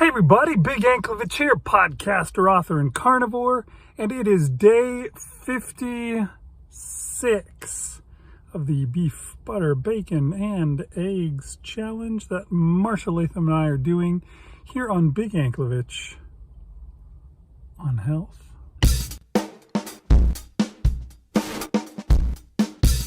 Hey everybody, Big Anklevich here, podcaster, author, and carnivore, and it is day 56 of the beef, butter, bacon, and eggs challenge that Marshall Latham and I are doing here on Big Anklevich on health.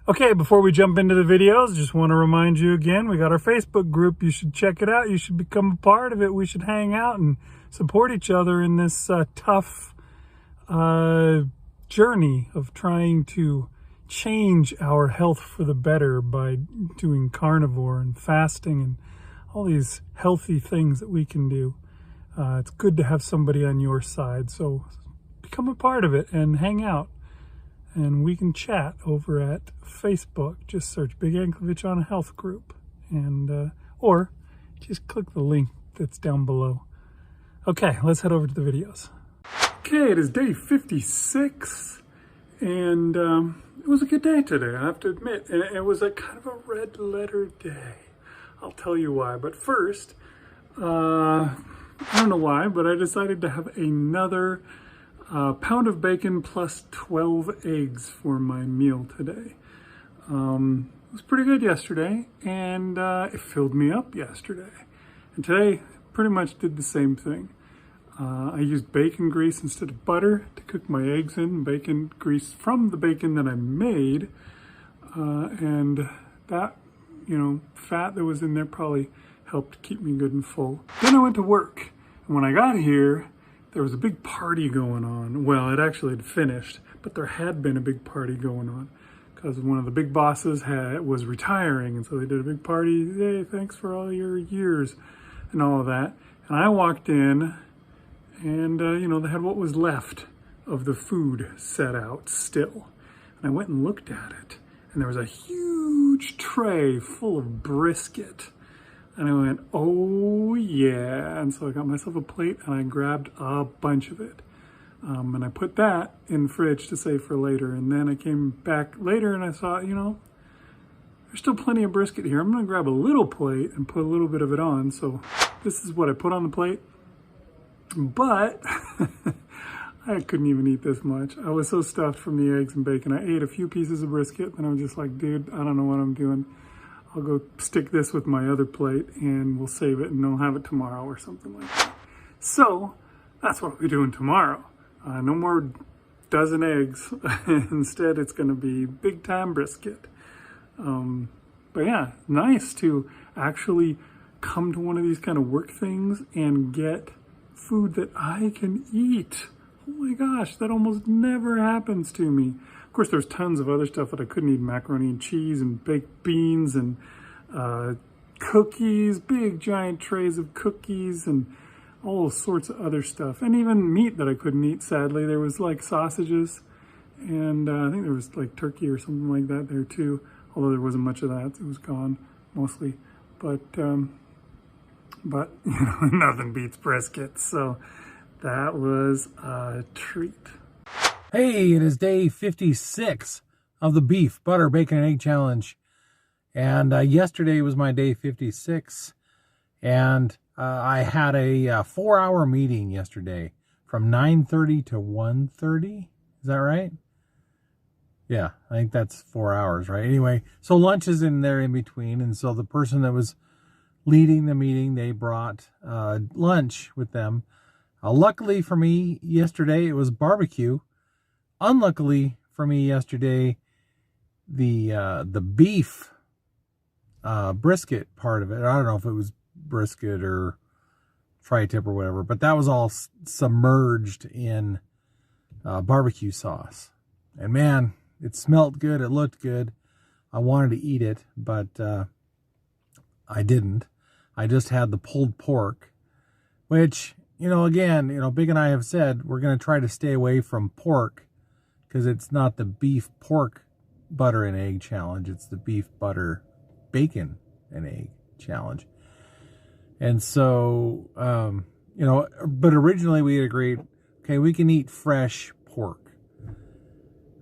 Okay, before we jump into the videos, just want to remind you again, we got our Facebook group. You should check it out. You should become a part of it. We should hang out and support each other in this tough journey of trying to change our health for the better by doing carnivore and fasting and all these healthy things that we can do. It's good to have somebody on your side, so become a part of it and hang out. And we can chat over at Facebook. Just search Big Anklevich on Health Group. And or just click the link that's down below. Okay, let's head over to the videos. Okay, it is day 56. And it was a good day today, I have to admit. And it was a kind of a red letter day. I'll tell you why. But first, I don't know why, but I decided to have another pound of bacon plus 12 eggs for my meal today. It was pretty good yesterday, and it filled me up yesterday. And today, pretty much did the same thing. I used bacon grease instead of butter to cook my eggs in, bacon grease from the bacon that I made. And that, fat that was in there probably helped keep me good and full. Then I went to work, and when I got here, there was a big party going on. Well, it actually had finished, but there had been a big party going on because one of the big bosses was retiring, and so they did a big party. Hey, thanks for all your years and all of that. And I walked in, and they had what was left of the food set out still. And I went and looked at it, and there was a huge tray full of brisket. And I went, oh yeah. And so I got myself a plate and I grabbed a bunch of it. And I put that in the fridge to save for later. And then I came back later and I thought, there's still plenty of brisket here. I'm gonna grab a little plate and put a little bit of it on. So this is what I put on the plate. But I couldn't even eat this much. I was so stuffed from the eggs and bacon. I ate a few pieces of brisket and I was just like, dude, I don't know what I'm doing. I'll go stick this with my other plate and we'll save it and I'll have it tomorrow or something like that. So that's what we're doing tomorrow. No more dozen eggs. Instead, it's going to be big time brisket. But yeah, nice to actually come to one of these kind of work things and get food that I can eat. Oh my gosh, that almost never happens to me. Of course, there's tons of other stuff that I couldn't eat, macaroni and cheese and baked beans and cookies, big giant trays of cookies and all sorts of other stuff. And even meat that I couldn't eat, sadly. There was like sausages and I think there was like turkey or something like that there too. Although there wasn't much of that, it was gone mostly. But nothing beats brisket. So that was a treat. Hey, it is day 56 of the beef, butter, bacon, and egg challenge. And yesterday was my day 56. And I had a 4-hour meeting yesterday from 9:30 to 1:30. Is that right? Yeah, I think that's 4 hours, right? Anyway, so lunch is in there in between. And so the person that was leading the meeting, they brought lunch with them. Luckily for me, yesterday it was barbecue. Unluckily for me yesterday, the beef brisket part of it, I don't know if it was brisket or tri-tip or whatever, but that was all submerged in barbecue sauce. And man, it smelled good, it looked good. I wanted to eat it, but I didn't. I just had the pulled pork, which, again, Big and I have said we're going to try to stay away from pork because it's not the beef pork butter and egg challenge. It's the beef butter bacon and egg challenge. And so, but originally we had agreed, okay, we can eat fresh pork.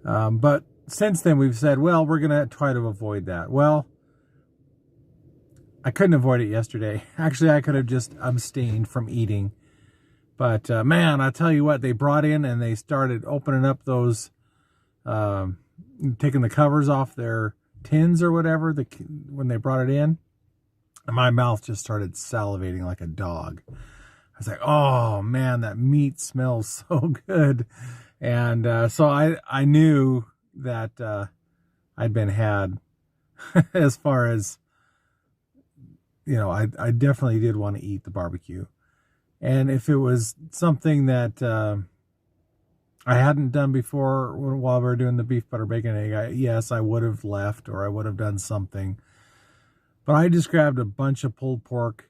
But since then we've said, well, we're going to try to avoid that. Well, I couldn't avoid it yesterday. Actually, I could have just abstained from eating. But man, I tell you what, they brought in and they started opening up those, taking the covers off their tins or whatever when they brought it in. And my mouth just started salivating like a dog. I was like, oh man, that meat smells so good. And so I knew that I'd been had as far as, you know, I definitely did want to eat the barbecue. And if it was something that I hadn't done before while we were doing the beef, butter, bacon, egg, yes, I would have left or I would have done something. But I just grabbed a bunch of pulled pork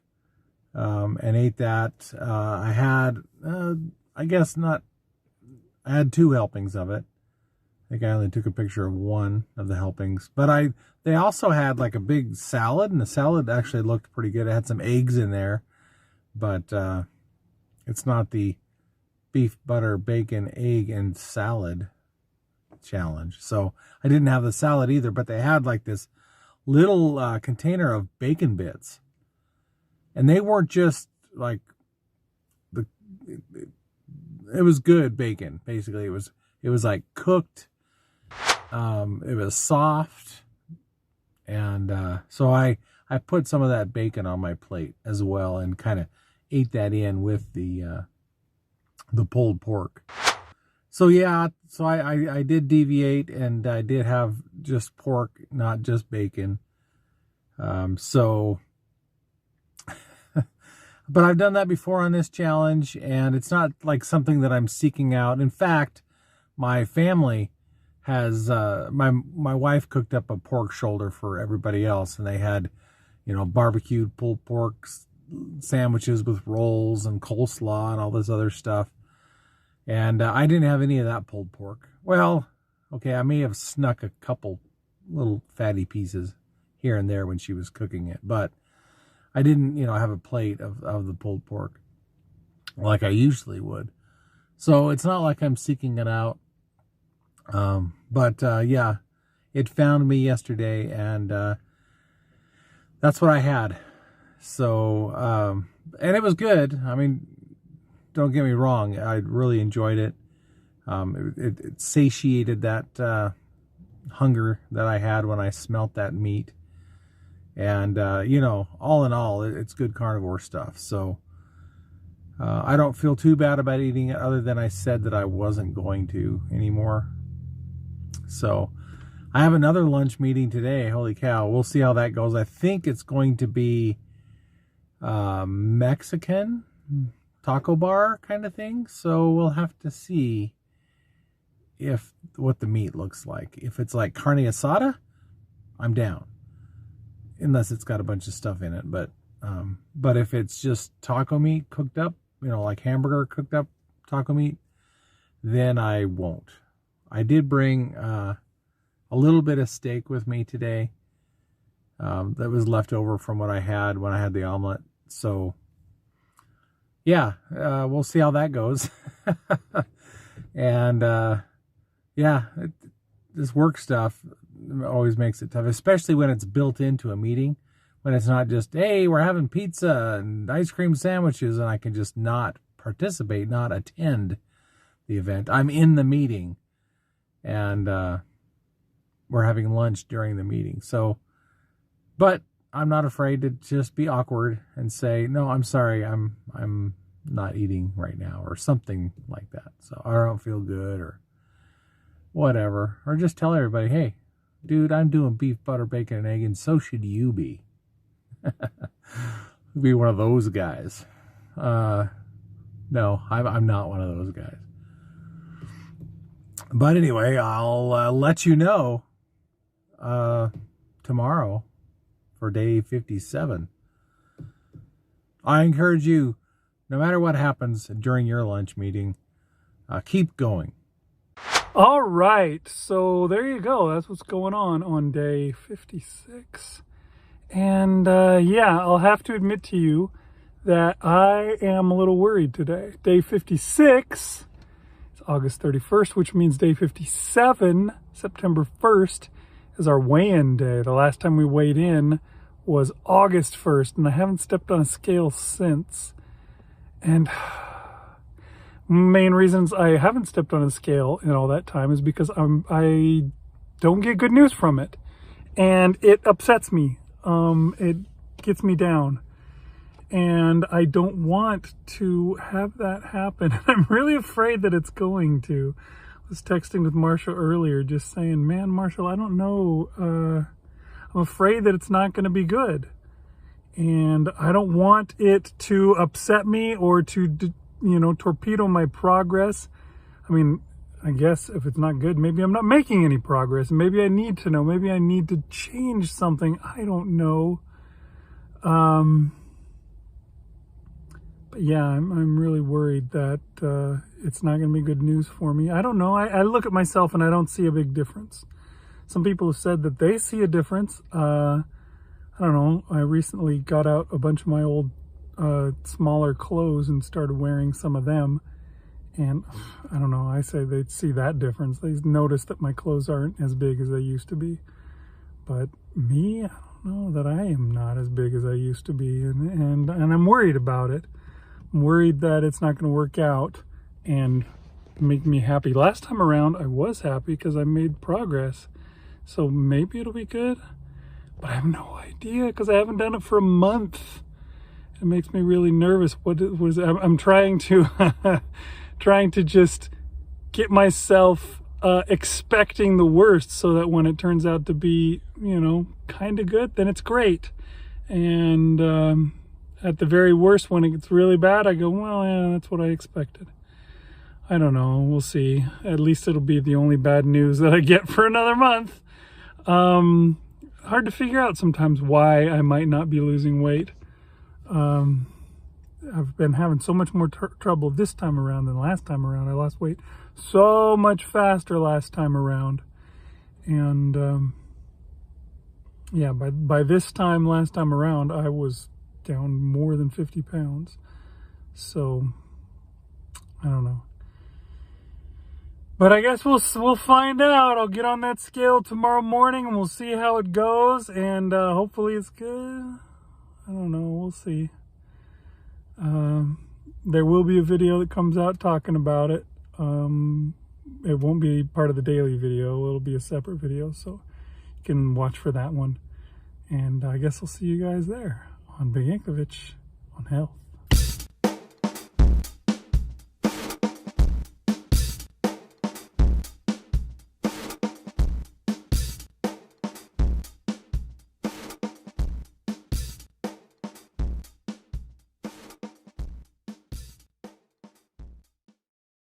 and ate that. I had, I guess not, I had 2 helpings of it. I think I only took a picture of one of the helpings. But they also had like a big salad, and the salad actually looked pretty good. It had some eggs in there, but it's not the beef, butter, bacon, egg, and salad challenge. So I didn't have the salad either, but they had like this little container of bacon bits. And they weren't just like it was good bacon. Basically, it was like cooked. It was soft, and so I put some of that bacon on my plate as well, and kind of ate that in with the pulled pork. So yeah, so I did deviate, and I did have just pork, not just bacon. So. But I've done that before on this challenge, and it's not like something that I'm seeking out. In fact, my family has, my wife cooked up a pork shoulder for everybody else, and they had, you know, barbecued pulled pork sandwiches with rolls and coleslaw and all this other stuff. And I didn't have any of that pulled pork. Well, okay, I may have snuck a couple little fatty pieces here and there when she was cooking it, but I didn't, you know, have a plate of the pulled pork like I usually would. So it's not like I'm seeking it out. But yeah, it found me yesterday, and that's what I had. So, and it was good. I mean, don't get me wrong. I really enjoyed it. It satiated that hunger that I had when I smelt that meat. And, you know, all in all, it's good carnivore stuff. So I don't feel too bad about eating it, other than I said that I wasn't going to anymore. So I have another lunch meeting today. Holy cow. We'll see how that goes. I think it's going to be Mexican taco bar kind of thing. So we'll have to see what the meat looks like. If it's like carne asada, I'm down. Unless it's got a bunch of stuff in it, but if it's just taco meat cooked up, you know, like hamburger cooked up taco meat, then I won't. I did bring a little bit of steak with me today that was left over from what I had when I had the omelet. So yeah, we'll see how that goes. And yeah, this work stuff always makes it tough, especially when it's built into a meeting, when it's not just, hey, we're having pizza and ice cream sandwiches, and I can just not participate, not attend the event. I'm in the meeting, and we're having lunch during the meeting. So, but I'm not afraid to just be awkward and say, no, I'm sorry, I'm not eating right now, or something like that. So I don't feel good, or whatever, or just tell everybody, hey, dude, I'm doing beef, butter, bacon, and egg, and so should you be. Be one of those guys. No, I'm not one of those guys. But anyway, I'll let you know tomorrow for day 57. I encourage you, no matter what happens during your lunch meeting, keep going. All right, so there you go. That's what's going on day 56. And yeah, I'll have to admit to you that I am a little worried today. Day 56 is August 31st, which means day 57, September 1st, is our weigh-in day. The last time we weighed in was August 1st, and I haven't stepped on a scale since. And main reasons I haven't stepped on a scale in all that time is because I don't get good news from it, and it upsets me. It gets me down, and I don't want to have that happen. I'm really afraid that it's going to. I was texting with Marshall earlier, just saying, man, Marshall, I don't know. I'm afraid that it's not going to be good, and I don't want it to upset me or to, torpedo my progress. I mean, I guess if it's not good, maybe I'm not making any progress. Maybe I need to know. Maybe I need to change something. I don't know. But yeah, I'm really worried that it's not going to be good news for me. I don't know. I look at myself and I don't see a big difference. Some people have said that they see a difference. I don't know. I recently got out a bunch of my old smaller clothes and started wearing some of them. And I don't know, I say they'd see that difference. They notice that my clothes aren't as big as they used to be. But me, I don't know that I am not as big as I used to be. And I'm worried about it. I'm worried that it's not going to work out and make me happy. Last time around, I was happy because I made progress. So maybe it'll be good. But I have no idea because I haven't done it for a month. It makes me really nervous. I'm trying to... trying to just get myself expecting the worst so that when it turns out to be, kind of good, then it's great. And at the very worst, when it gets really bad, I go, well, yeah, that's what I expected. I don't know. We'll see. At least it'll be the only bad news that I get for another month. Hard to figure out sometimes why I might not be losing weight. I've been having so much more trouble this time around than last time around. I lost weight so much faster last time around. And yeah, by this time, last time around, I was down more than 50 pounds. So, I don't know. But I guess we'll find out. I'll get on that scale tomorrow morning and we'll see how it goes. And hopefully it's good. I don't know. We'll see. There will be a video that comes out talking about it. It won't be part of the daily video. It'll be a separate video, so you can watch for that one. And I guess I'll see you guys there on Big Yankovic on health.